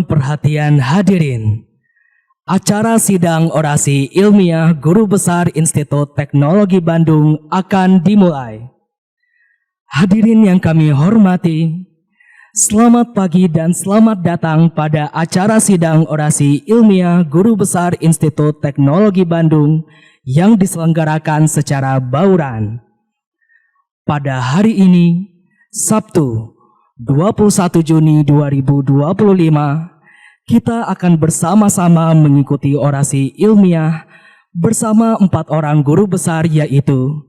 Mohon perhatian hadirin. Acara sidang orasi ilmiah Guru Besar Institut Teknologi Bandung akan dimulai. Hadirin yang kami hormati, selamat pagi dan selamat datang pada acara sidang orasi ilmiah Guru Besar Institut Teknologi Bandung yang diselenggarakan secara bauran. Pada hari ini, Sabtu 21 Juni 2025, kita akan bersama-sama mengikuti orasi ilmiah bersama 4 orang guru besar, yaitu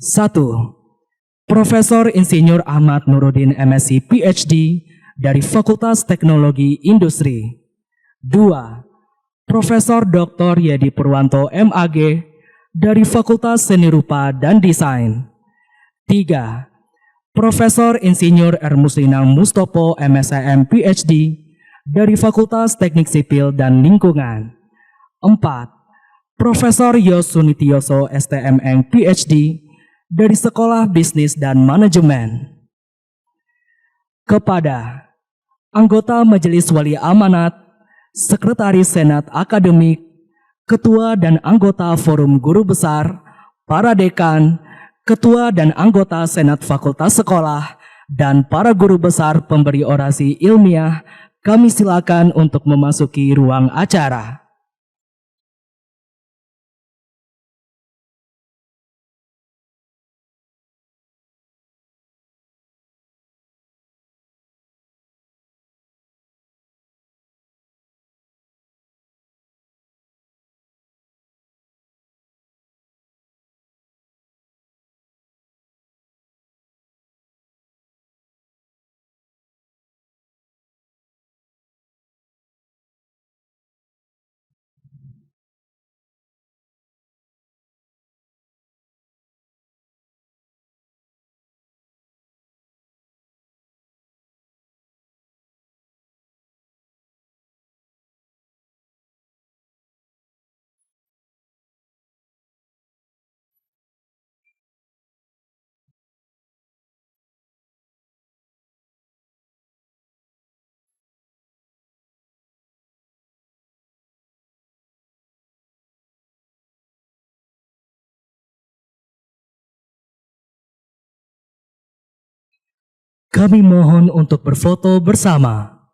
1. Profesor Insinyur Ahmad Nurudin MSc PhD dari Fakultas Teknologi Industri. 2. Profesor Dr. Yedi Purwanto MAG dari Fakultas Seni Rupa dan Desain. 3. Profesor Insinyur R. Muslinang Mustopo MSIM PhD dari Fakultas Teknik Sipil dan Lingkungan. 4. Profesor Yos Sunitioso STMN PhD dari Sekolah Bisnis dan Manajemen. Kepada anggota Majelis Wali Amanat, Sekretaris Senat Akademik, Ketua dan anggota Forum Guru Besar, para dekan, Ketua dan anggota Senat Fakultas Sekolah, dan para guru besar pemberi orasi ilmiah, kami silakan untuk memasuki ruang acara. Kami mohon untuk berfoto bersama.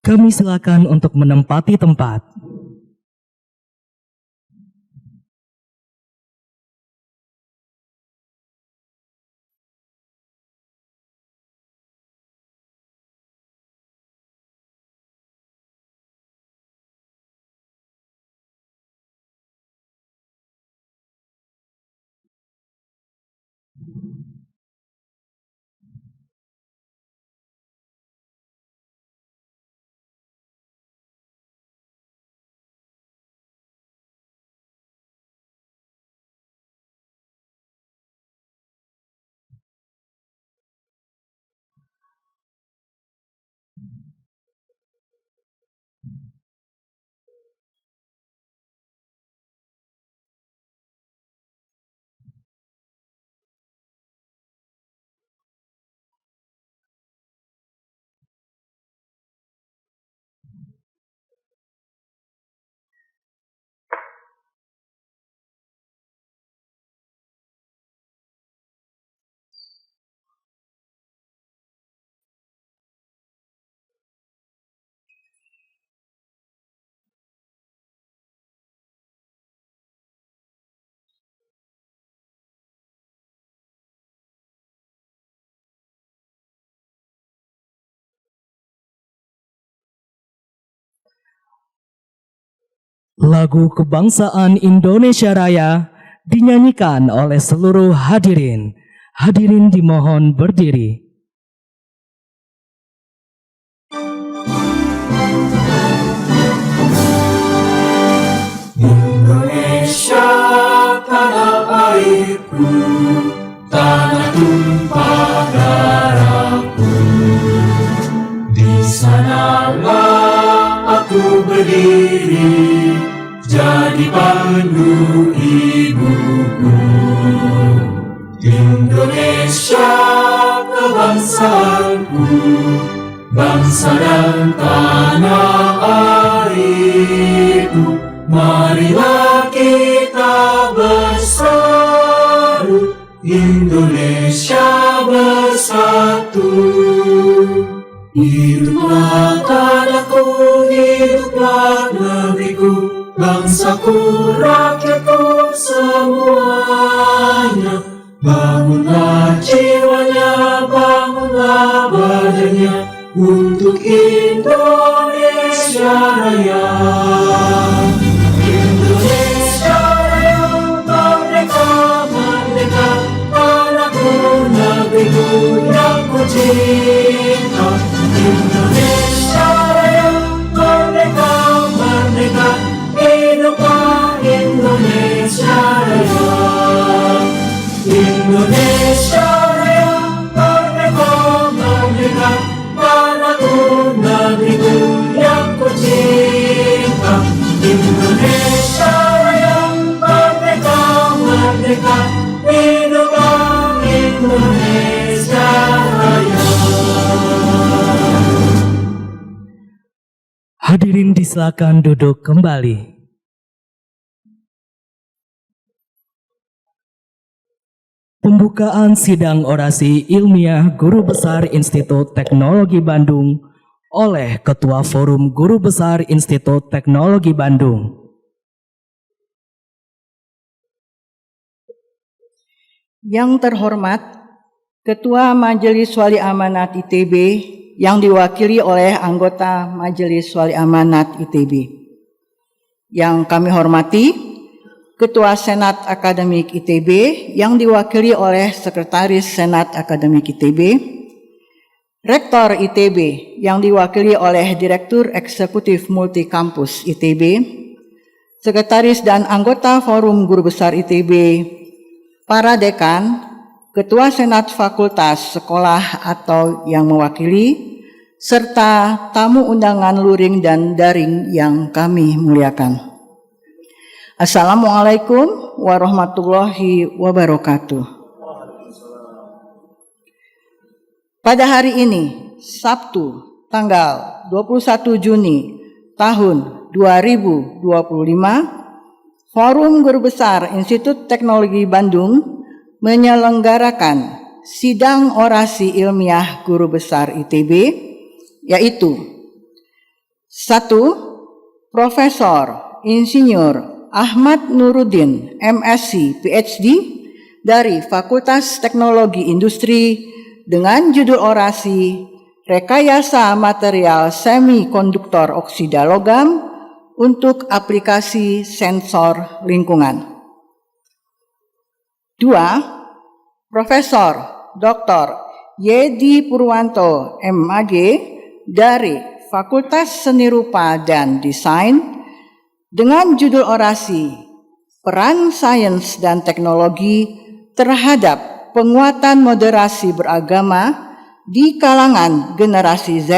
Kami silakan untuk menempati tempat. Lagu Kebangsaan Indonesia Raya dinyanyikan oleh seluruh hadirin. Hadirin dimohon berdiri. Indonesia tanah airku, tanah tumpah darahku, di sanalah ibuku. Indonesia kebangsaanku, bangsa dan tanah airku, marilah kita bersatu, Indonesia bersatu. Hiduplah tanahku, hiduplah negeriku, bangsaku, rakyatku semuanya. Bangunlah jiwanya, bangunlah badannya, untuk Indonesia Raya. Indonesia Raya, merdeka, merdeka, tanahku, negeriku yang ku cinta. Indonesia Raya, merdeka, merdeka, hiduplah Indonesia Raya. Indonesia Raya, merdeka, merdeka, tanahku, negeriku yang ku cinta. Indonesia Raya, merdeka, merdeka, hiduplah Indonesia Raya. Hadirin disilakan duduk kembali. Pembukaan sidang orasi ilmiah Guru Besar Institut Teknologi Bandung oleh Ketua Forum Guru Besar Institut Teknologi Bandung. Yang terhormat Ketua Majelis Wali Amanat ITB yang diwakili oleh anggota Majelis Wali Amanat ITB. Yang kami hormati Ketua Senat Akademik ITB yang diwakili oleh Sekretaris Senat Akademik ITB, Rektor ITB yang diwakili oleh Direktur Eksekutif Multikampus ITB, Sekretaris dan anggota Forum Guru Besar ITB, para dekan, Ketua Senat Fakultas Sekolah atau yang mewakili, serta tamu undangan luring dan daring yang kami muliakan. Assalamualaikum warahmatullahi wabarakatuh. Pada hari ini, Sabtu, tanggal 21 Juni tahun 2025, Forum Guru Besar Institut Teknologi Bandung menyelenggarakan sidang orasi ilmiah Guru Besar ITB, yaitu 1. Profesor Insinyur Ahmad Nuruddin, MSc, PhD, dari Fakultas Teknologi Industri dengan judul orasi Rekayasa Material Semikonduktor Oksida Logam untuk aplikasi sensor lingkungan. 2. Profesor Dr. Yedi Purwanto, MAG, dari Fakultas Seni Rupa dan Desain dengan judul orasi Peran Sains dan Teknologi terhadap Penguatan Moderasi Beragama di kalangan Generasi Z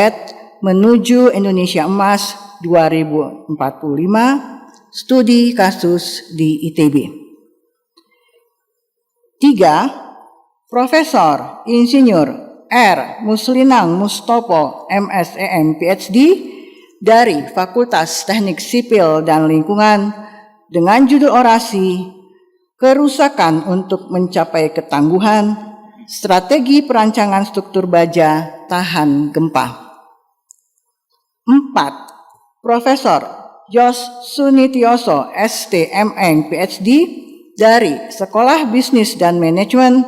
menuju Indonesia Emas 2045, studi kasus di ITB. 3. Profesor Insinyur R. Muslinang Mustopo, MSEM, PhD, dari Fakultas Teknik Sipil dan Lingkungan dengan judul orasi Kerusakan untuk Mencapai Ketangguhan, Strategi Perancangan Struktur Baja Tahan Gempa. 4. Profesor Jos Sunitioso, STMN, PhD, dari Sekolah Bisnis dan Manajemen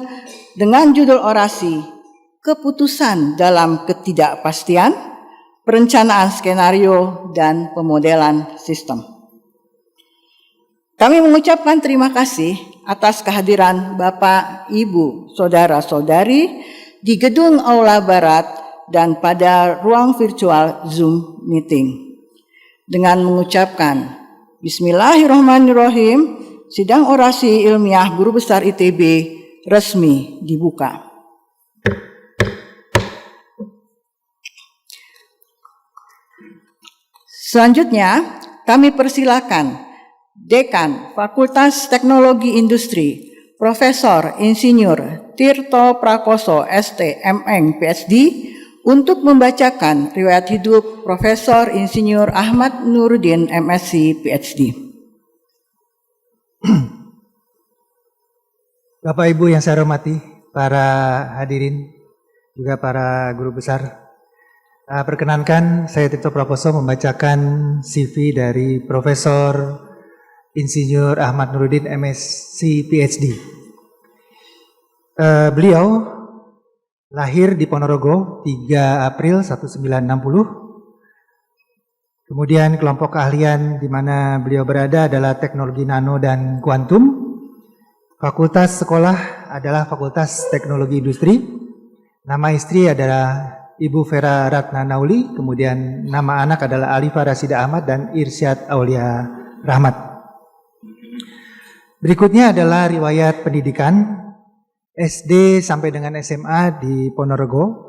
dengan judul orasi Keputusan dalam Ketidakpastian, Perencanaan Skenario dan Pemodelan Sistem. Kami mengucapkan terima kasih atas kehadiran Bapak, Ibu, Saudara-saudari di Gedung Aula Barat dan pada ruang virtual Zoom meeting. Dengan mengucapkan Bismillahirrahmanirrahim, sidang orasi ilmiah Guru Besar ITB resmi dibuka. Selanjutnya, kami persilakan Dekan Fakultas Teknologi Industri, Profesor Insinyur Tirto Prakoso ST MN PhD, untuk membacakan riwayat hidup Profesor Insinyur Ahmad Nuruddin MSc PhD. Bapak Ibu yang saya hormati, para hadirin, juga para guru besar. Perkenankan saya Tirto Prakoso membacakan CV dari Profesor Insinyur Ahmad Nuruddin MSc PhD. Beliau lahir di Ponorogo 3 April 1960. Kemudian kelompok keahlian di mana beliau berada adalah teknologi nano dan kuantum. Fakultas sekolah adalah Fakultas Teknologi Industri. Nama istri adalah Ibu Vera Ratna Nauli. Kemudian nama anak adalah Alifa Rasida Ahmad dan Irsyad Aulia Rahmat. Berikutnya adalah riwayat pendidikan SD sampai dengan SMA di Ponorogo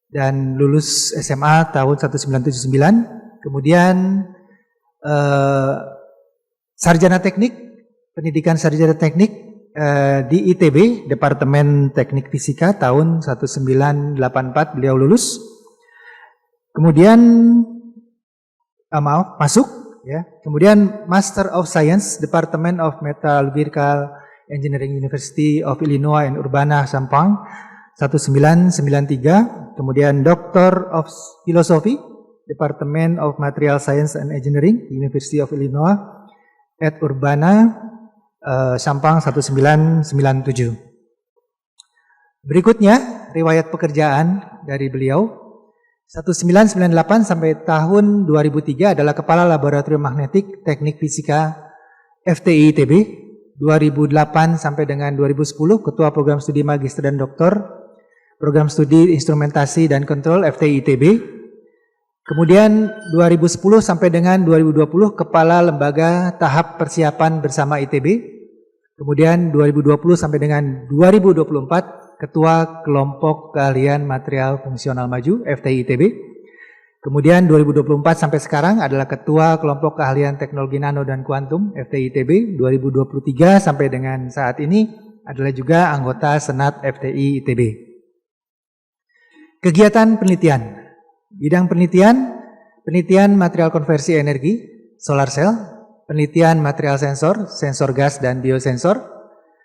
dan lulus SMA tahun 1979. Kemudian sarjana teknik, pendidikan sarjana teknik di ITB, Departemen Teknik Fisika tahun 1984 beliau lulus. Kemudian masuk. Ya, kemudian Master of Science, Department of Metallurgical Engineering, University of Illinois in Urbana-Champaign 1993. Kemudian Doctor of Philosophy, Department of Material Science and Engineering, University of Illinois at Urbana-Champaign 1997. Berikutnya riwayat pekerjaan dari beliau. 1998 sampai tahun 2003 adalah Kepala Laboratorium Magnetik Teknik Fisika FTI ITB. 2008 sampai dengan 2010 Ketua Program Studi Magister dan Doktor Program Studi Instrumentasi dan Kontrol FTI ITB. Kemudian 2010 sampai dengan 2020 Kepala Lembaga Tahap Persiapan Bersama ITB. Kemudian 2020 sampai dengan 2024 Ketua Kelompok Keahlian Material Fungsional Maju FTI ITB. Kemudian 2024 sampai sekarang adalah Ketua Kelompok Keahlian Teknologi Nano dan Kuantum FTI ITB. 2023 sampai dengan saat ini adalah juga anggota Senat FTI ITB. Kegiatan penelitian. Bidang penelitian, penelitian material konversi energi, solar cell, penelitian material sensor, sensor gas dan biosensor,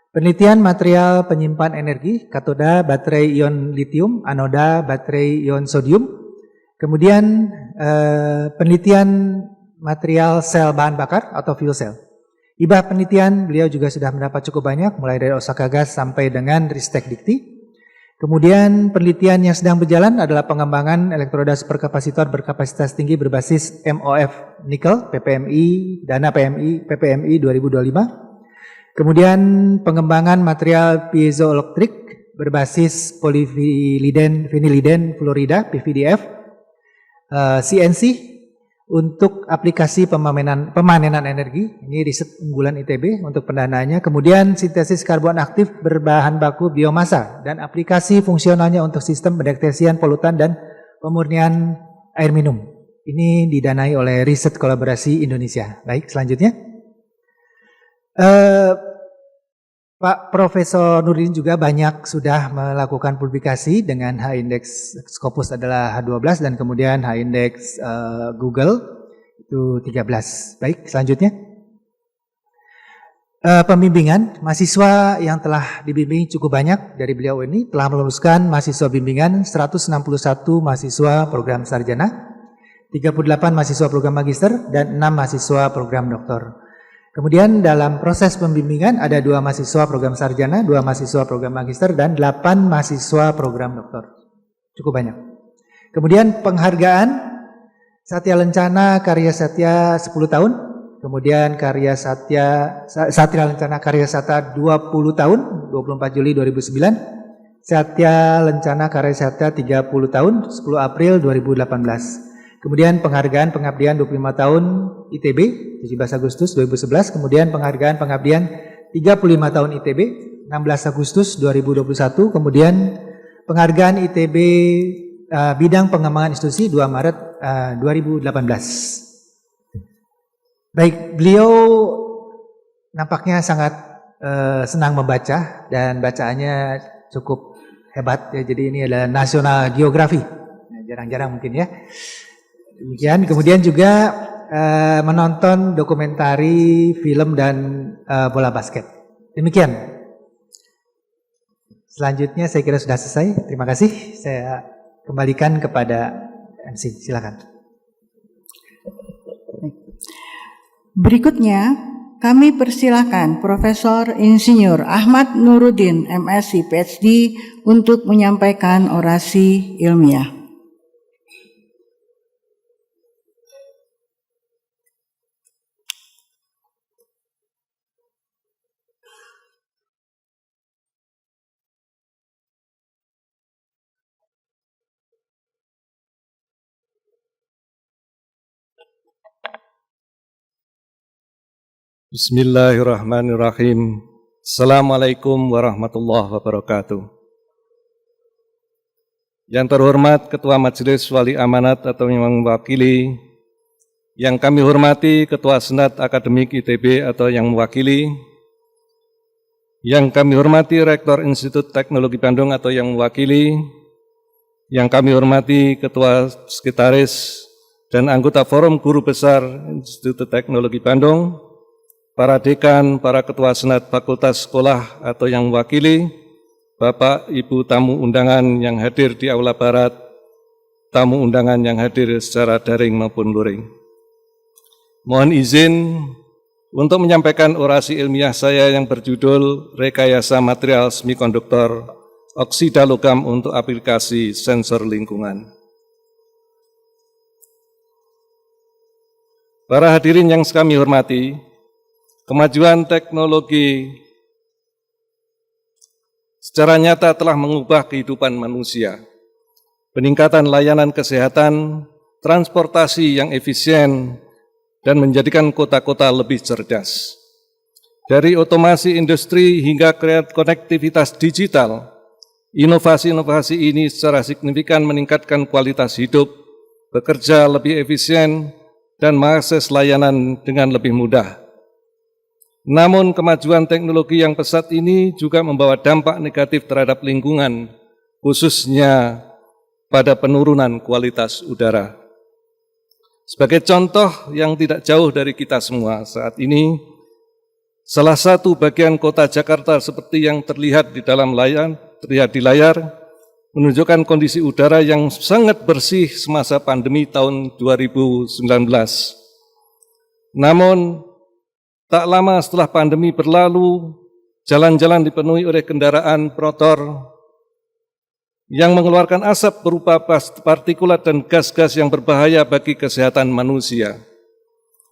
penelitian material penyimpan energi, katoda baterai ion litium, anoda baterai ion sodium. Kemudian penelitian material sel bahan bakar atau fuel cell. Hibah penelitian beliau juga sudah mendapat cukup banyak, mulai dari Osaka Gas sampai dengan Ristek Dikti. Kemudian penelitian yang sedang berjalan adalah pengembangan elektroda superkapasitor berkapasitas tinggi berbasis MOF nikel, PPMI, dana PPMI 2025. Kemudian pengembangan material piezoelektrik berbasis polyvinyliden fluorida (PVDF), CNC untuk aplikasi pemanenan energi. Ini riset unggulan ITB untuk pendanaannya. Kemudian sintesis karbon aktif berbahan baku biomasa dan aplikasi fungsionalnya untuk sistem pendeteksian polutan dan pemurnian air minum. Ini didanai oleh Riset Kolaborasi Indonesia. Baik, selanjutnya. Pak Profesor Nuruddin juga banyak sudah melakukan publikasi dengan H-index Scopus adalah H12 dan kemudian H-index Google itu 13. Baik, selanjutnya. Pembimbingan, mahasiswa yang telah dibimbing cukup banyak dari beliau ini telah meluluskan mahasiswa bimbingan 161 mahasiswa program sarjana, 38 mahasiswa program magister dan 6 mahasiswa program doktor. Kemudian dalam proses pembimbingan ada 2 mahasiswa program sarjana, 2 mahasiswa program magister, dan 8 mahasiswa program doktor. Cukup banyak. Kemudian penghargaan Satya Lencana Karya Satya 10 tahun. Kemudian Satya Lencana Karya Satya 20 tahun, 24 Juli 2009. Satya Lencana Karya Satya 30 tahun, 10 April 2018. Kemudian penghargaan pengabdian 25 tahun ITB 17 Agustus 2011, kemudian penghargaan pengabdian 35 tahun ITB 16 Agustus 2021, kemudian penghargaan ITB bidang pengembangan institusi 2 Maret 2018. Baik, beliau nampaknya sangat senang membaca dan bacaannya cukup hebat ya. Jadi ini adalah National Geography. Nah, jarang-jarang mungkin ya. Demikian. Kemudian juga menonton dokumentari, film dan bola basket. Demikian. Selanjutnya saya kira sudah selesai. Terima kasih. Saya kembalikan kepada MC. Silakan. Berikutnya, kami persilakan Profesor Insinyur Ahmad Nuruddin, MSc, PhD, untuk menyampaikan orasi ilmiah. Bismillahirrahmanirrahim. Assalamualaikum warahmatullahi wabarakatuh. Yang terhormat Ketua Majelis Wali Amanat atau yang mewakili, yang kami hormati Ketua Senat Akademik ITB atau yang mewakili, yang kami hormati Rektor Institut Teknologi Bandung atau yang mewakili, yang kami hormati Ketua Sekretaris dan anggota Forum Guru Besar Institut Teknologi Bandung, para dekan, para ketua senat fakultas sekolah atau yang mewakili, Bapak, Ibu tamu undangan yang hadir di Aula Barat, tamu undangan yang hadir secara daring maupun luring. Mohon izin untuk menyampaikan orasi ilmiah saya yang berjudul Rekayasa Material Semikonduktor Oksida Logam untuk Aplikasi Sensor Lingkungan. Para hadirin yang kami hormati, kemajuan teknologi secara nyata telah mengubah kehidupan manusia. Peningkatan layanan kesehatan, transportasi yang efisien, dan menjadikan kota-kota lebih cerdas. Dari otomasi industri hingga konektivitas digital, inovasi-inovasi ini secara signifikan meningkatkan kualitas hidup, bekerja lebih efisien, dan mengakses layanan dengan lebih mudah. Namun kemajuan teknologi yang pesat ini juga membawa dampak negatif terhadap lingkungan, khususnya pada penurunan kualitas udara. Sebagai contoh yang tidak jauh dari kita semua saat ini, salah satu bagian kota Jakarta seperti yang terlihat di layar, menunjukkan kondisi udara yang sangat bersih semasa pandemi tahun 2019. Namun, tak lama setelah pandemi berlalu, jalan-jalan dipenuhi oleh kendaraan bermotor yang mengeluarkan asap berupa partikulat dan gas-gas yang berbahaya bagi kesehatan manusia.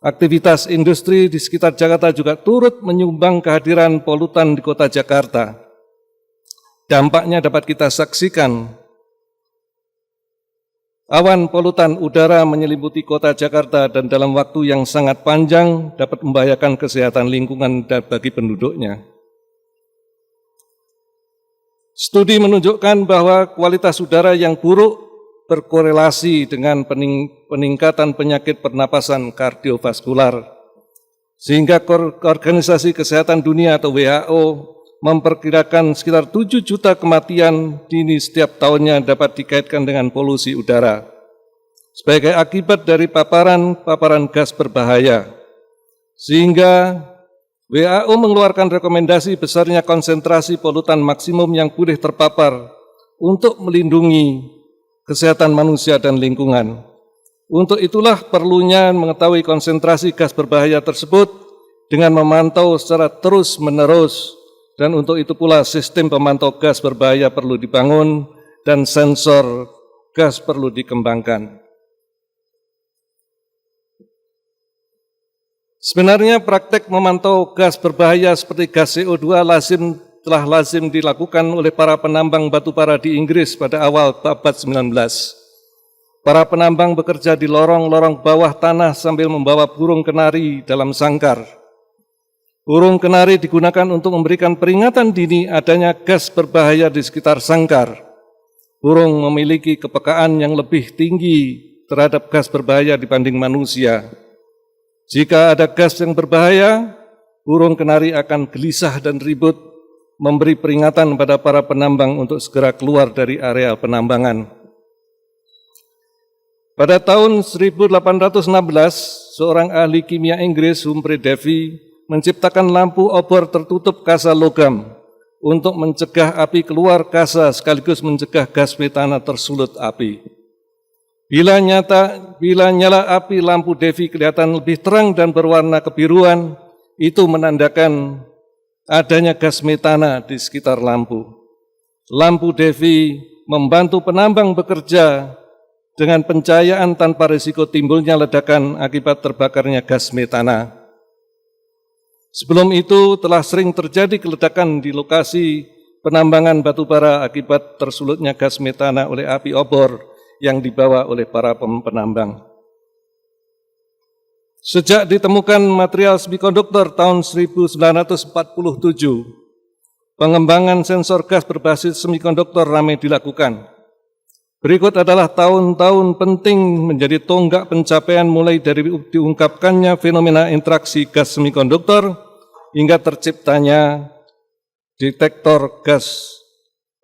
Aktivitas industri di sekitar Jakarta juga turut menyumbang kehadiran polutan di kota Jakarta. Dampaknya dapat kita saksikan. Awan polutan udara menyelimuti kota Jakarta dan dalam waktu yang sangat panjang dapat membahayakan kesehatan lingkungan bagi penduduknya. Studi menunjukkan bahwa kualitas udara yang buruk berkorelasi dengan peningkatan penyakit pernapasan kardiovaskular, sehingga Organisasi Kesehatan Dunia atau WHO memperkirakan sekitar 7 juta kematian dini setiap tahunnya dapat dikaitkan dengan polusi udara sebagai akibat dari paparan gas berbahaya. Sehingga WHO mengeluarkan rekomendasi besarnya konsentrasi polutan maksimum yang boleh terpapar untuk melindungi kesehatan manusia dan lingkungan. Untuk itulah perlunya mengetahui konsentrasi gas berbahaya tersebut dengan memantau secara terus-menerus. Dan untuk itu pula sistem pemantau gas berbahaya perlu dibangun dan sensor gas perlu dikembangkan. Sebenarnya praktek memantau gas berbahaya seperti gas CO2 telah lazim dilakukan oleh para penambang batubara di Inggris pada awal abad 19. Para penambang bekerja di lorong-lorong bawah tanah sambil membawa burung kenari dalam sangkar. Burung kenari digunakan untuk memberikan peringatan dini adanya gas berbahaya di sekitar sangkar. Burung memiliki kepekaan yang lebih tinggi terhadap gas berbahaya dibanding manusia. Jika ada gas yang berbahaya, burung kenari akan gelisah dan ribut memberi peringatan pada para penambang untuk segera keluar dari area penambangan. Pada tahun 1816, seorang ahli kimia Inggris, Humphrey Davy, menciptakan lampu obor tertutup kasa logam untuk mencegah api keluar kasa sekaligus mencegah gas metana tersulut api. Bila nyala api lampu Davy kelihatan lebih terang dan berwarna kebiruan, itu menandakan adanya gas metana di sekitar lampu. Lampu Davy membantu penambang bekerja dengan pencahayaan tanpa risiko timbulnya ledakan akibat terbakarnya gas metana. Sebelum itu telah sering terjadi ledakan di lokasi penambangan batubara akibat tersulutnya gas metana oleh api obor yang dibawa oleh para penambang. Sejak ditemukan material semikonduktor tahun 1947, pengembangan sensor gas berbasis semikonduktor ramai dilakukan. Berikut adalah tahun-tahun penting menjadi tonggak pencapaian mulai dari diungkapkannya fenomena interaksi gas semikonduktor hingga terciptanya detektor gas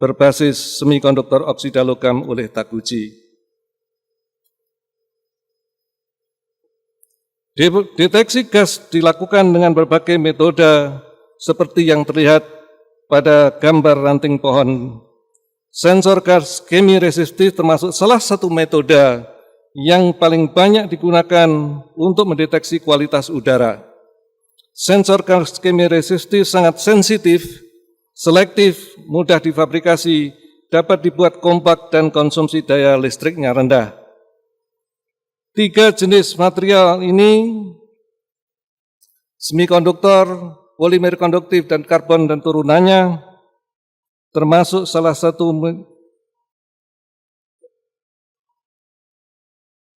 berbasis semikonduktor oksida logam oleh Taguchi. Deteksi gas dilakukan dengan berbagai metode seperti yang terlihat pada gambar ranting pohon. Sensor gas kemi resistif termasuk salah satu metode yang paling banyak digunakan untuk mendeteksi kualitas udara. Sensor gas kemi resistif sangat sensitif, selektif, mudah difabrikasi, dapat dibuat kompak dan konsumsi daya listriknya rendah. 3 jenis material ini, semikonduktor, polimer konduktif, dan karbon dan turunannya, termasuk salah satu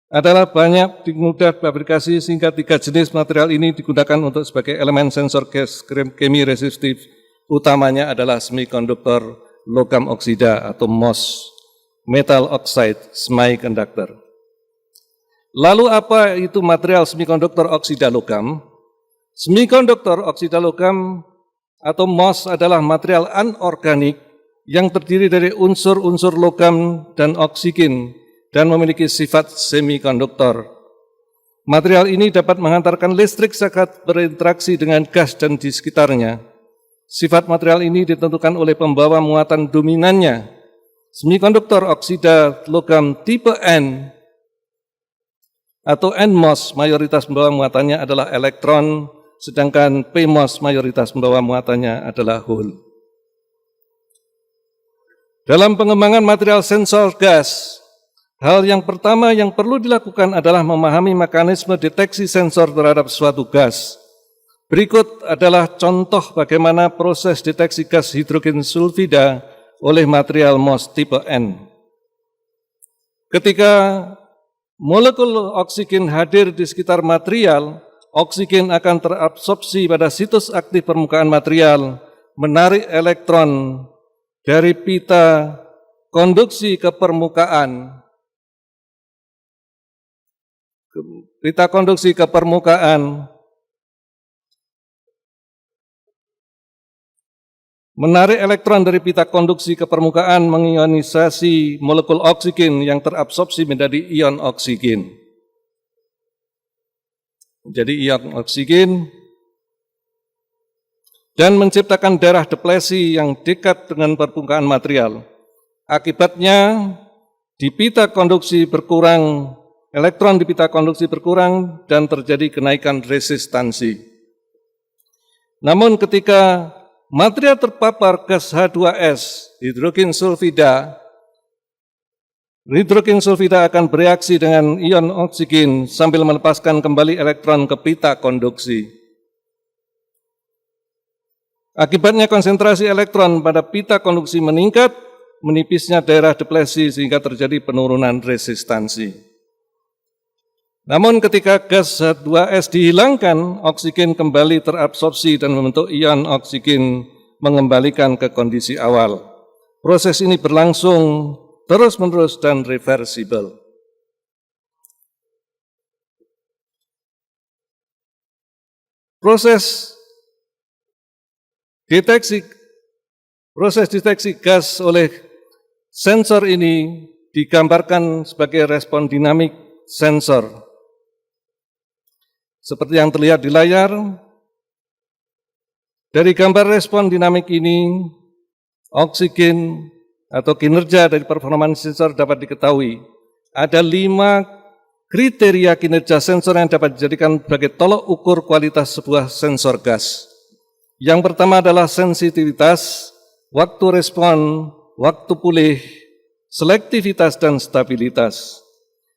adalah banyak mudah fabrikasi sehingga 3 jenis material ini digunakan untuk sebagai elemen sensor gas kemi resistif. Utamanya adalah semikonduktor logam oksida atau MOS, metal oxide semiconductor. Lalu apa itu material semikonduktor oksida logam? Semikonduktor oksida logam atau MOS adalah material anorganik yang terdiri dari unsur-unsur logam dan oksigen dan memiliki sifat semikonduktor. Material ini dapat menghantarkan listrik saat berinteraksi dengan gas dan di sekitarnya. Sifat material ini ditentukan oleh pembawa muatan dominannya. Semikonduktor oksida logam tipe N atau NMOS mayoritas pembawa muatannya adalah elektron, sedangkan PMOS mayoritas pembawa muatannya adalah hole. Dalam pengembangan material sensor gas, hal yang pertama yang perlu dilakukan adalah memahami mekanisme deteksi sensor terhadap suatu gas. Berikut adalah contoh bagaimana proses deteksi gas hidrogen sulfida oleh material MOS tipe N. Ketika molekul oksigen hadir di sekitar material, oksigen akan terabsorpsi pada situs aktif permukaan material, menarik elektron dari pita konduksi ke permukaan. Pita konduksi ke permukaan menarik elektron dari pita konduksi ke permukaan mengionisasi molekul oksigen yang terabsorpsi menjadi ion oksigen. Jadi ion oksigen dan menciptakan daerah deplesi yang dekat dengan permukaan material. Akibatnya di pita konduksi berkurang, elektron di pita konduksi berkurang dan terjadi kenaikan resistansi. Namun ketika material terpapar gas H2S, hidrogen sulfida akan bereaksi dengan ion oksigen sambil melepaskan kembali elektron ke pita konduksi. Akibatnya konsentrasi elektron pada pita konduksi meningkat, menipisnya daerah deplesi sehingga terjadi penurunan resistansi. Namun ketika gas H2S dihilangkan, oksigen kembali terabsorpsi dan membentuk ion oksigen mengembalikan ke kondisi awal. Proses ini berlangsung terus-menerus dan reversibel. Proses Proses deteksi gas oleh sensor ini digambarkan sebagai respon dinamik sensor. Seperti yang terlihat di layar, dari gambar respon dinamik ini, oksigen atau kinerja dari performance sensor dapat diketahui. Ada 5 kriteria kinerja sensor yang dapat dijadikan sebagai tolok ukur kualitas sebuah sensor gas. Yang pertama adalah sensitivitas, waktu respon, waktu pulih, selektivitas, dan stabilitas.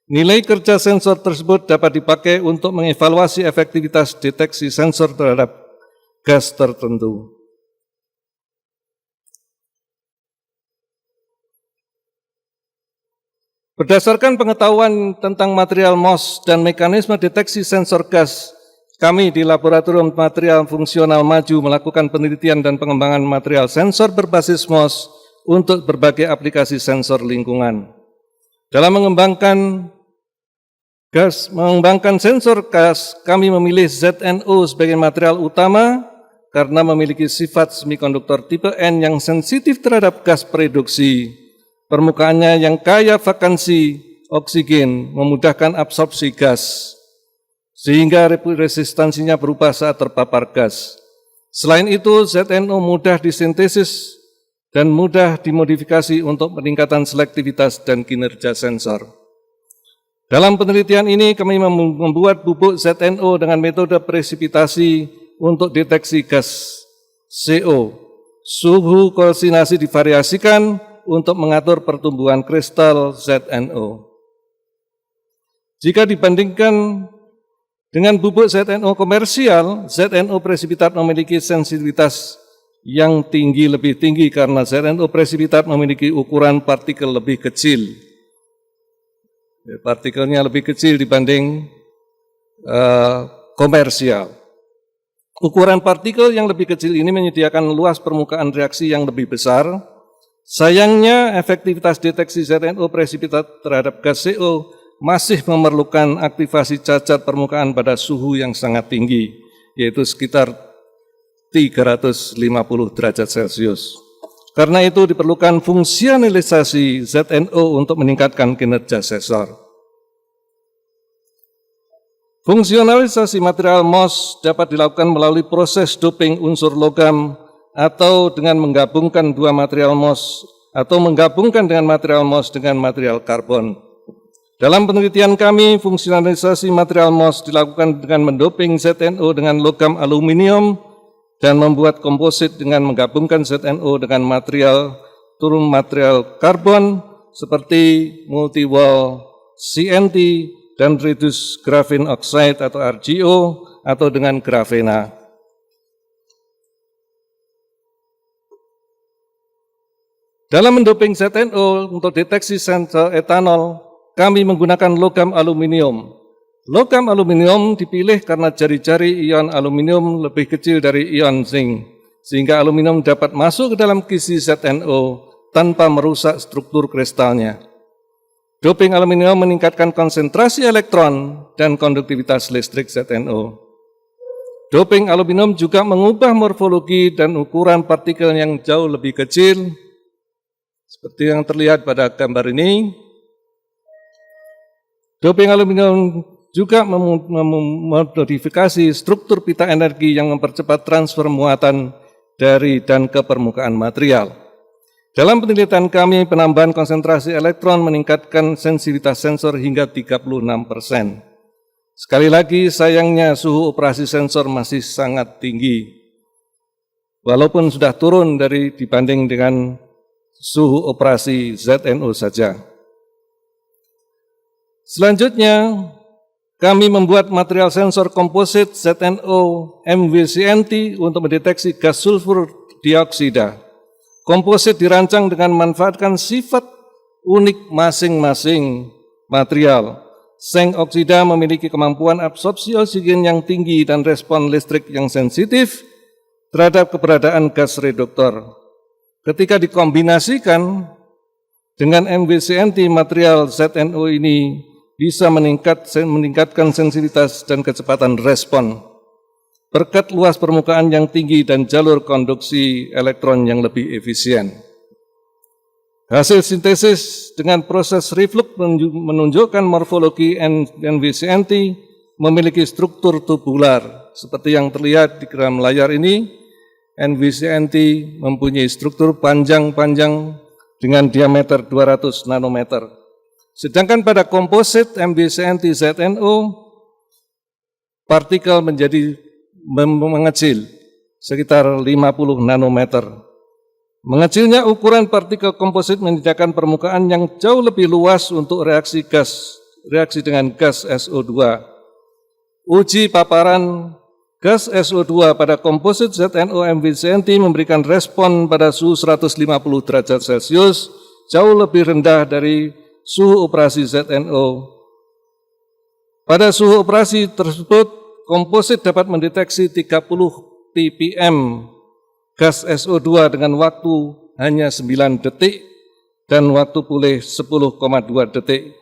Nilai kerja sensor tersebut dapat dipakai untuk mengevaluasi efektivitas deteksi sensor terhadap gas tertentu. Berdasarkan pengetahuan tentang material MOS dan mekanisme deteksi sensor gas, kami di Laboratorium Material Fungsional Maju melakukan penelitian dan pengembangan material sensor berbasis MOS untuk berbagai aplikasi sensor lingkungan. Dalam mengembangkan sensor gas, kami memilih ZNO sebagai material utama karena memiliki sifat semikonduktor tipe N yang sensitif terhadap gas pereduksi. Permukaannya yang kaya vakansi oksigen memudahkan absorpsi gas, sehingga resistansinya berubah saat terpapar gas. Selain itu, ZNO mudah disintesis dan mudah dimodifikasi untuk peningkatan selektivitas dan kinerja sensor. Dalam penelitian ini, kami membuat bubuk ZNO dengan metode presipitasi untuk deteksi gas CO. Suhu kalsinasi divariasikan untuk mengatur pertumbuhan kristal ZNO. Jika dibandingkan dengan bubuk ZNO komersial, ZNO presipitat memiliki sensitivitas yang lebih tinggi karena ZNO presipitat memiliki ukuran partikel lebih kecil. Partikelnya lebih kecil dibanding komersial. Ukuran partikel yang lebih kecil ini menyediakan luas permukaan reaksi yang lebih besar. Sayangnya, efektivitas deteksi ZNO presipitat terhadap gas CO masih memerlukan aktivasi cacat permukaan pada suhu yang sangat tinggi, yaitu sekitar 350 derajat Celcius. Karena itu diperlukan fungsionalisasi ZNO untuk meningkatkan kinerja sensor. Fungsionalisasi material MOS dapat dilakukan melalui proses doping unsur logam atau dengan menggabungkan dua material MOS atau menggabungkan dengan material MOS dengan material karbon. Dalam penelitian kami, fungsionalisasi material MOS dilakukan dengan mendoping ZNO dengan logam aluminium dan membuat komposit dengan menggabungkan ZNO dengan material karbon seperti multi-wall CNT dan reduced graphene oxide atau RGO atau dengan grafena. Dalam mendoping ZNO untuk deteksi sensor etanol, kami menggunakan logam aluminium. Logam aluminium dipilih karena jari-jari ion aluminium lebih kecil dari ion zinc, sehingga aluminium dapat masuk ke dalam kisi ZNO tanpa merusak struktur kristalnya. Doping aluminium meningkatkan konsentrasi elektron dan konduktivitas listrik ZNO. Doping aluminium juga mengubah morfologi dan ukuran partikel yang jauh lebih kecil, seperti yang terlihat pada gambar ini. Doping aluminium juga memodifikasi struktur pita energi yang mempercepat transfer muatan dari dan ke permukaan material. Dalam penelitian kami, penambahan konsentrasi elektron meningkatkan sensitivitas sensor hingga 36%. Sekali lagi, sayangnya suhu operasi sensor masih sangat tinggi, walaupun sudah turun dibanding dengan suhu operasi ZNO saja. Selanjutnya, kami membuat material sensor komposit ZNO MWCNT untuk mendeteksi gas sulfur dioksida. Komposit dirancang dengan memanfaatkan sifat unik masing-masing material. Seng oksida memiliki kemampuan absorpsi oksigen yang tinggi dan respon listrik yang sensitif terhadap keberadaan gas reduktor. Ketika dikombinasikan dengan MWCNT, material ZNO ini bisa meningkatkan sensitivitas dan kecepatan respon. berkat luas permukaan yang tinggi dan jalur konduksi elektron yang lebih efisien. Hasil sintesis dengan proses reflux menunjukkan morfologi NVCNT memiliki struktur tubular. Seperti yang terlihat di dalam layar ini, NVCNT mempunyai struktur panjang-panjang dengan diameter 200 nanometer. Sedangkan pada komposit NVCNT ZNO, partikel menjadi mengecil, sekitar 50 nanometer. Mengecilnya ukuran partikel komposit menyediakan permukaan yang jauh lebih luas untuk reaksi dengan gas SO2. Uji paparan gas SO2 pada komposit ZNO MVCNT memberikan respon pada suhu 150 derajat Celcius jauh lebih rendah dari suhu operasi ZNO. Pada suhu operasi tersebut, komposit dapat mendeteksi 30 ppm gas SO2 dengan waktu hanya 9 detik dan waktu pulih 10,2 detik.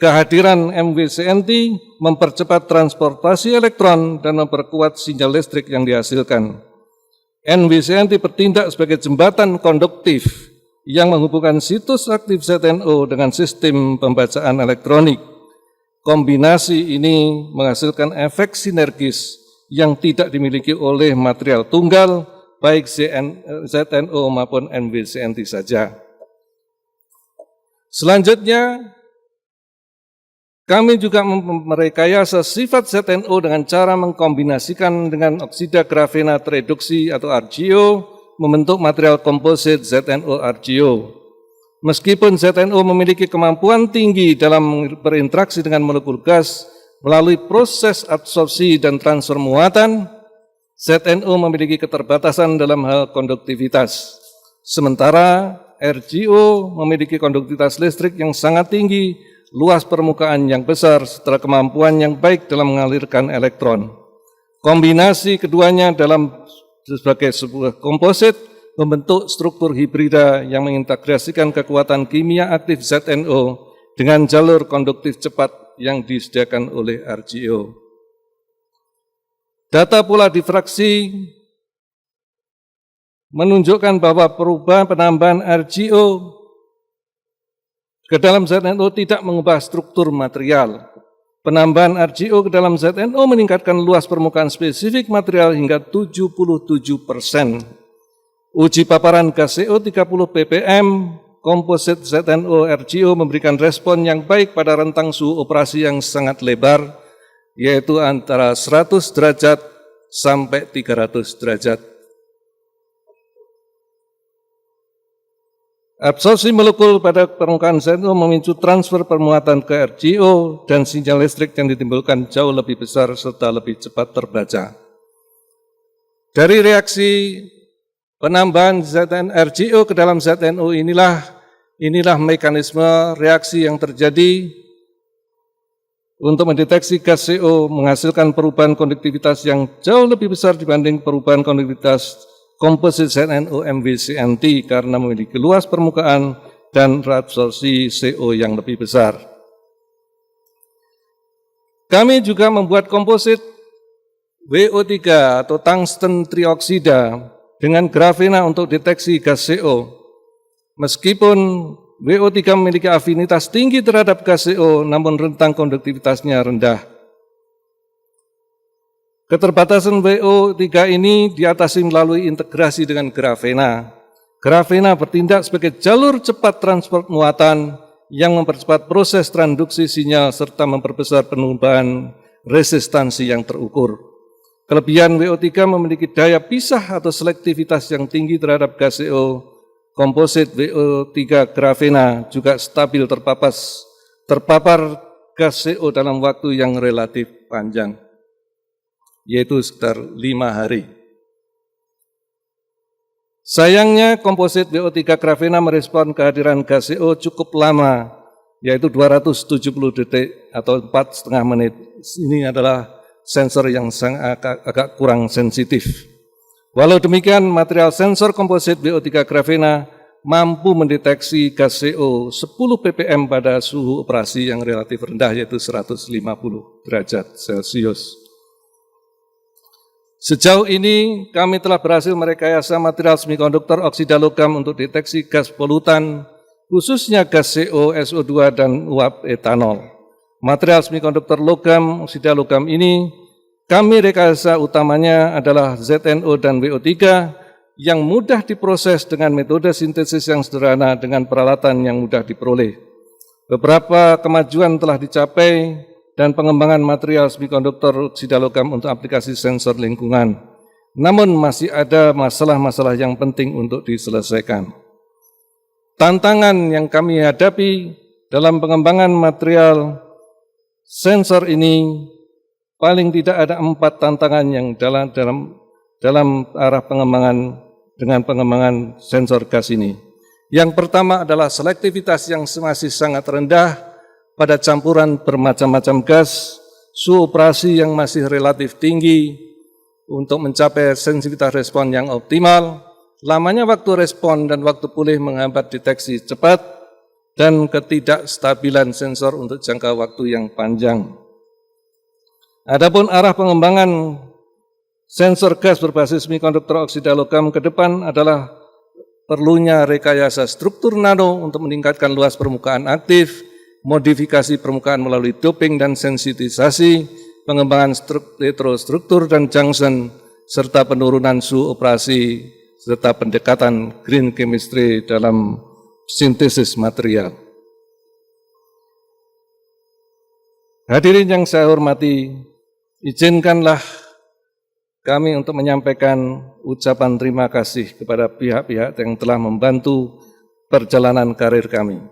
Kehadiran MVCNT mempercepat transportasi elektron dan memperkuat sinyal listrik yang dihasilkan. MVCNT bertindak sebagai jembatan konduktif yang menghubungkan situs aktif ZNO dengan sistem pembacaan elektronik. Kombinasi ini menghasilkan efek sinergis yang tidak dimiliki oleh material tunggal, baik ZNO maupun MVCNT saja. Selanjutnya, kami juga merekayasa sifat ZNO dengan cara mengkombinasikan dengan oksida grafena tereduksi atau RGO membentuk material komposit ZNO RGO. Meskipun ZNO memiliki kemampuan tinggi dalam berinteraksi dengan molekul gas melalui proses absorpsi dan transfer muatan, ZNO memiliki keterbatasan dalam hal konduktivitas. Sementara RGO memiliki konduktivitas listrik yang sangat tinggi, luas permukaan yang besar, serta kemampuan yang baik dalam mengalirkan elektron. Kombinasi keduanya sebagai sebuah komposit membentuk struktur hibrida yang mengintegrasikan kekuatan kimia aktif ZNO dengan jalur konduktif cepat yang disediakan oleh RGO. Data pola difraksi menunjukkan bahwa perubahan penambahan RGO ke dalam ZNO tidak mengubah struktur material. Penambahan RGO ke dalam ZNO meningkatkan luas permukaan spesifik material hingga 77%. Uji paparan gas CO 30 ppm, komposit ZNO RGO memberikan respon yang baik pada rentang suhu operasi yang sangat lebar, yaitu antara 100 derajat sampai 300 derajat. Absorpsi molekul pada permukaan ZNO memicu transfer permuatan ke RGO dan sinyal listrik yang ditimbulkan jauh lebih besar serta lebih cepat terbaca. Dari reaksi penambahan RGO ke dalam ZNO inilah mekanisme reaksi yang terjadi untuk mendeteksi gas CO menghasilkan perubahan konduktivitas yang jauh lebih besar dibanding perubahan konduktivitas komposit ZNO MVCNT karena memiliki luas permukaan dan reabsorpsi CO yang lebih besar. Kami juga membuat komposit WO3 atau tungsten trioksida dengan grafena untuk deteksi gas CO. Meskipun WO3 memiliki afinitas tinggi terhadap gas CO, namun rentang konduktivitasnya rendah. Keterbatasan WO3 ini diatasi melalui integrasi dengan grafena. Grafena bertindak sebagai jalur cepat transport muatan yang mempercepat proses transduksi sinyal serta memperbesar penambahan resistansi yang terukur. Kelebihan WO3 memiliki daya pisah atau selektivitas yang tinggi terhadap gas CO. Komposit WO3 grafena juga stabil terpapar gas CO dalam waktu yang relatif panjang, yaitu sekitar 5 hari. Sayangnya komposit WO3 grafena merespon kehadiran gas CO cukup lama, yaitu 270 detik atau 4,5 menit. Ini adalah sensor yang agak kurang sensitif. Walau demikian, material sensor komposit WO3 grafena mampu mendeteksi gas CO 10 ppm pada suhu operasi yang relatif rendah, yaitu 150 derajat Celcius. Sejauh ini kami telah berhasil merekayasa material semikonduktor oksida logam untuk deteksi gas polutan, khususnya gas CO, SO2, dan uap etanol. Material semikonduktor logam, oksida logam ini, kami rekayasa utamanya adalah ZNO dan WO3 yang mudah diproses dengan metode sintesis yang sederhana dengan peralatan yang mudah diperoleh. Beberapa kemajuan telah dicapai dan pengembangan material semikonduktor oksida logam untuk aplikasi sensor lingkungan. Namun masih ada masalah-masalah yang penting untuk diselesaikan. Tantangan yang kami hadapi dalam pengembangan material sensor ini paling tidak ada 4 tantangan yang dalam arah pengembangan dengan pengembangan sensor gas ini. Yang pertama adalah selektivitas yang masih sangat rendah pada campuran bermacam-macam gas, suhu operasi yang masih relatif tinggi untuk mencapai sensitivitas respon yang optimal, lamanya waktu respon dan waktu pulih menghambat deteksi cepat, dan ketidakstabilan sensor untuk jangka waktu yang panjang. Adapun arah pengembangan sensor gas berbasis semikonduktor oksida logam ke depan adalah perlunya rekayasa struktur nano untuk meningkatkan luas permukaan aktif, modifikasi permukaan melalui doping dan sensitisasi, pengembangan retrostruktur dan junction, serta penurunan suhu operasi, serta pendekatan green chemistry dalam sintesis material. Hadirin yang saya hormati, izinkanlah kami untuk menyampaikan ucapan terima kasih kepada pihak-pihak yang telah membantu perjalanan karir kami.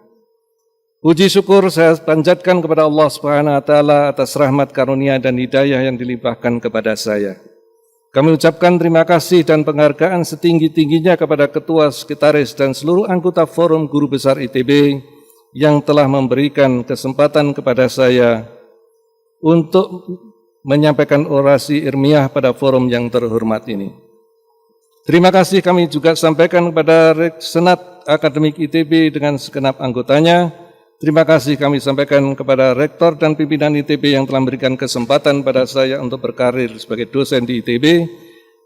Puji syukur saya panjatkan kepada Allah Subhanahu wa taala atas rahmat karunia dan hidayah yang dilimpahkan kepada saya. Kami ucapkan terima kasih dan penghargaan setinggi-tingginya kepada Ketua Sekretaris dan seluruh anggota Forum Guru Besar ITB yang telah memberikan kesempatan kepada saya untuk menyampaikan orasi ilmiah pada forum yang terhormat ini. Terima kasih kami juga sampaikan kepada Senat Akademik ITB dengan segenap anggotanya. Terima kasih kami sampaikan kepada Rektor dan pimpinan ITB yang telah memberikan kesempatan pada saya untuk berkarir sebagai dosen di ITB.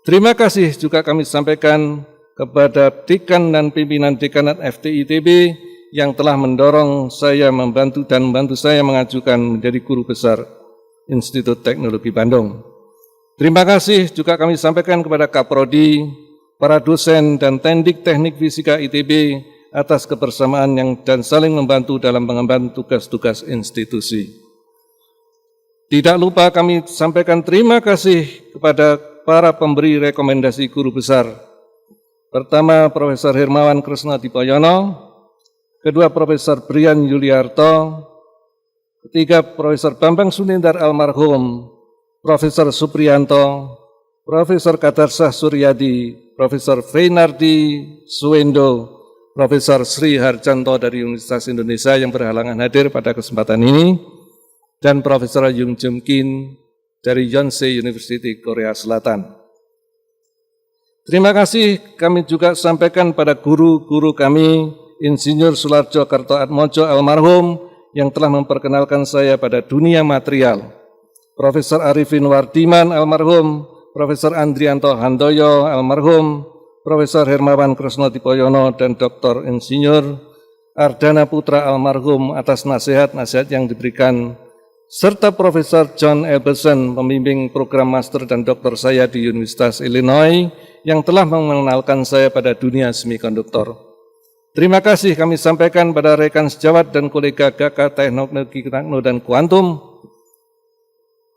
Terima kasih juga kami sampaikan kepada Dekan dan pimpinan Dekanat FT ITB yang telah mendorong saya membantu saya mengajukan menjadi Guru Besar Institut Teknologi Bandung. Terima kasih juga kami sampaikan kepada Kaprodi, para dosen dan Tendik Teknik Fisika ITB atas kebersamaan dan saling membantu dalam pengembangan tugas-tugas institusi. Tidak lupa kami sampaikan terima kasih kepada para pemberi rekomendasi guru besar. Pertama, Profesor Hermawan Kresna Dipoyono, kedua Profesor Brian Yuliarto, ketiga Profesor Bambang Sunindar almarhum, Profesor Supriyanto, Profesor Kadarsah Suryadi, Profesor Feynardi Suwendo, Profesor Sri Harjanto dari Universitas Indonesia yang berhalangan hadir pada kesempatan ini, dan Profesor Yung Jum Kim dari Yonsei University Korea Selatan. Terima kasih kami juga sampaikan pada guru-guru kami, Insinyur Sularjo Kartoatmojo almarhum yang telah memperkenalkan saya pada dunia material, Profesor Arifin Wardiman almarhum, Profesor Andrianto Handoyo almarhum, Profesor Hermawan Kresna Dipoyono dan Dr. Insinyur Ardana Putra almarhum atas nasihat-nasihat yang diberikan, serta Profesor John Elbeson, pembimbing program master dan doktor saya di Universitas Illinois yang telah mengenalkan saya pada dunia semikonduktor. Terima kasih kami sampaikan pada rekan sejawat dan kolega GK Teknologi Nano dan Kuantum,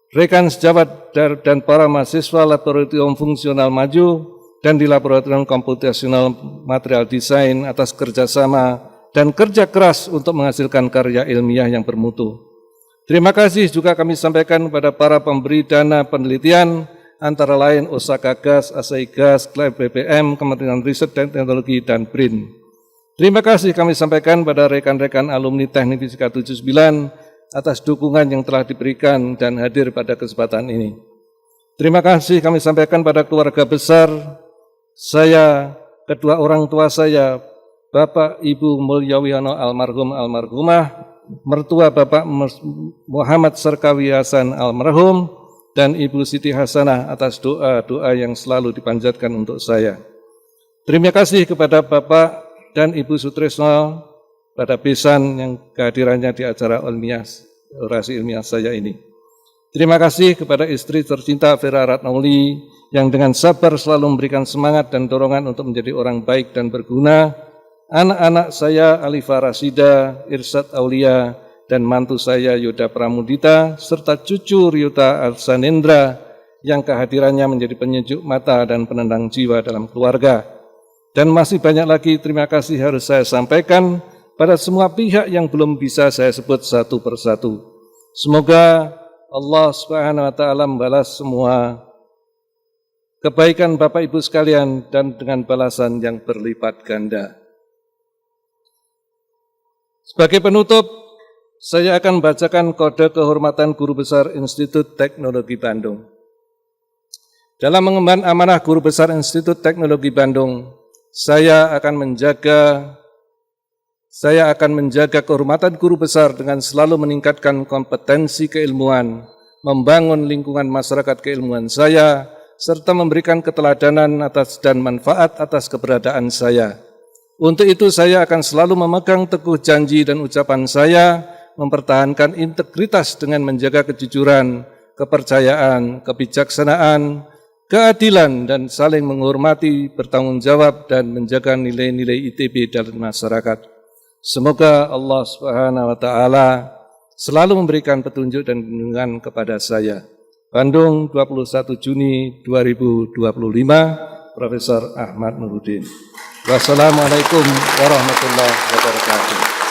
rekan sejawat dan para mahasiswa Laboratorium Fungsional Maju dan di Laboratorium Komputasional Material Desain atas kerjasama dan kerja keras untuk menghasilkan karya ilmiah yang bermutu. Terima kasih juga kami sampaikan kepada para pemberi dana penelitian, antara lain Osaka Gas, Asahi Gas, Kleb BPM, Kementerian Riset dan Teknologi, dan BRIN. Terima kasih kami sampaikan pada rekan-rekan alumni Teknik Fisika 79 atas dukungan yang telah diberikan dan hadir pada kesempatan ini. Terima kasih kami sampaikan pada keluarga besar saya, kedua orang tua saya, Bapak Ibu Mulyawiono almarhum almarhumah, mertua Bapak Muhammad Serkawi Hasan almarhum, dan Ibu Siti Hasanah atas doa-doa yang selalu dipanjatkan untuk saya. Terima kasih kepada Bapak dan Ibu Sutrisno pada Besan yang kehadirannya di acara orasi ilmiah saya ini. Terima kasih kepada istri tercinta Vera Ratnauli yang dengan sabar selalu memberikan semangat dan dorongan untuk menjadi orang baik dan berguna. Anak-anak saya Alifa Rasida, Irsyad Aulia, dan mantu saya Yoda Pramudita, serta cucu Ryuta Arsanendra yang kehadirannya menjadi penyejuk mata dan penendang jiwa dalam keluarga. Dan masih banyak lagi terima kasih harus saya sampaikan pada semua pihak yang belum bisa saya sebut satu persatu. Semoga Allah Subhanahu wa taala membalas semua kebaikan Bapak Ibu sekalian dan dengan balasan yang berlipat ganda. Sebagai penutup, saya akan membacakan kode kehormatan Guru Besar Institut Teknologi Bandung. Dalam mengemban amanah Guru Besar Institut Teknologi Bandung, saya akan menjaga kehormatan guru besar dengan selalu meningkatkan kompetensi keilmuan, membangun lingkungan masyarakat keilmuan saya, serta memberikan keteladanan atas dan manfaat atas keberadaan saya. Untuk itu saya akan selalu memegang teguh janji dan ucapan saya, mempertahankan integritas dengan menjaga kejujuran, kepercayaan, kebijaksanaan, keadilan, dan saling menghormati, bertanggung jawab, dan menjaga nilai-nilai ITB dalam masyarakat. Semoga Allah Subhanahu wa taala selalu memberikan petunjuk dan bimbingan kepada saya. Bandung, 21 Juni 2025, Profesor Ahmad Nurudin. Wassalamualaikum warahmatullahi wabarakatuh.